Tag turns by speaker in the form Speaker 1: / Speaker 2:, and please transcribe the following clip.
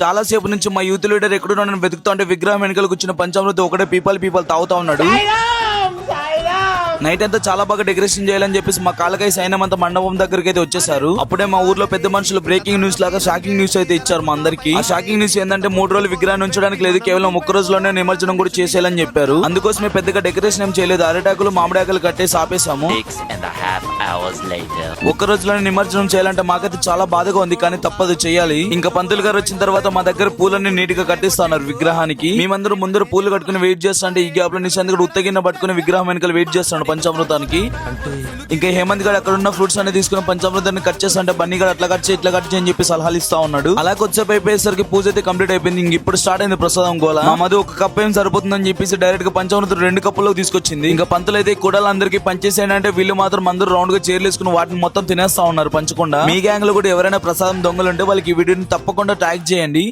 Speaker 1: చాలా సేపు నుంచి మా యూత్ లీడర్ ఎక్కడున్నా నన్ను వెతుకుతా ఉంటే విగ్రహం వెనుకలు కూర్చున్న పంచామృతం ఒకటే పీపల్ తాగుతా ఉన్నాడు. నైట్ అంతా చాలా బాగా డెకరేషన్ చేయాలని చెప్పేసి మా కాలకాయ సైన్యం అంతా మండపం దగ్గరికి అయితే వచ్చేసారు. అప్పుడే మా ఊర్లో పెద్ద మనుషులు బ్రేకింగ్ న్యూస్ లాగా షాకింగ్ న్యూస్ అయితే ఇచ్చారు మా అందరికి. ఆ షాకింగ్ న్యూస్ ఏంటంటే 3 రోజులు విగ్రహాన్ని ఉంచడానికి లేదు, కేవలం 1 రోజులోనే నిమజ్జనం కూడా చేసేయాలని చెప్పారు. అందుకోసమే పెద్దగా డెకరేషన్ ఏం చేయలేదు, అరటాకులు మామిడాకులు కట్టేసి ఆపేసాము.
Speaker 2: 6.5 hours later.
Speaker 1: 1 రోజులోనే నిమజ్జనం చేయాలంటే మాకైతే చాలా బాధగా ఉంది, కానీ తప్పదు చేయాలి. ఇంకా పంతులు గారు వచ్చిన తర్వాత మా దగ్గర పూలన్నీ నీట్ గా కట్టిస్తున్నారు విగ్రహానికి. మేమందరూ ముందర పూలు కట్టుకుని వెయిట్ చేస్తుంటే ఈ గ్యాప్ లో నిశాంత్ కూడా ఉత్తగిన్న పట్టుకుని విగ్రహం వెనకాల వెయిట్ చేస్తాడు పంచామృతానికి. ఇంకా హేమంత్ గారు అక్కడ ఉన్న ఫ్రూట్స్ అన్ని తీసుకుని పంచామృతాన్ని కట్ చేస్తుంటే బన్నీ గారు అట్లా కట్ చేయి ఇట్లా కట్ చేయని చెప్పి సలహాలు ఇస్తా ఉన్నాడు. అలా కొద్దిసేపు అయిపోయేసరికి పూజ అయితే కంప్లీట్ అయిపోయింది. ఇంక ఇప్పుడు స్టార్ట్ అయింది ప్రసాదం గోల. మా మధు 1 కప్ ఏం సరిపోతుందని చెప్పేసి డైరెక్ట్ గా పంచామృతం 2 కప్పుల్లో తీసుకొచ్చింది. ఇంకా పంతులు అయితే కుడాలందరికీ పంచేసేయండి, వీళ్ళు మాత్రం అందరూ రౌండ్ గా చైర్లు వేసుకుని వాటిని మొత్తం తినేస్తా ఉన్నారు పంచకుండా. మీ గ్యాంగ్ లో కూడా ఎవరైనా ప్రసాదం దొంగలు ఉంటే వాళ్ళకి ఈ వీడియోని తప్పకుండా ట్యాగ్ చేయండి.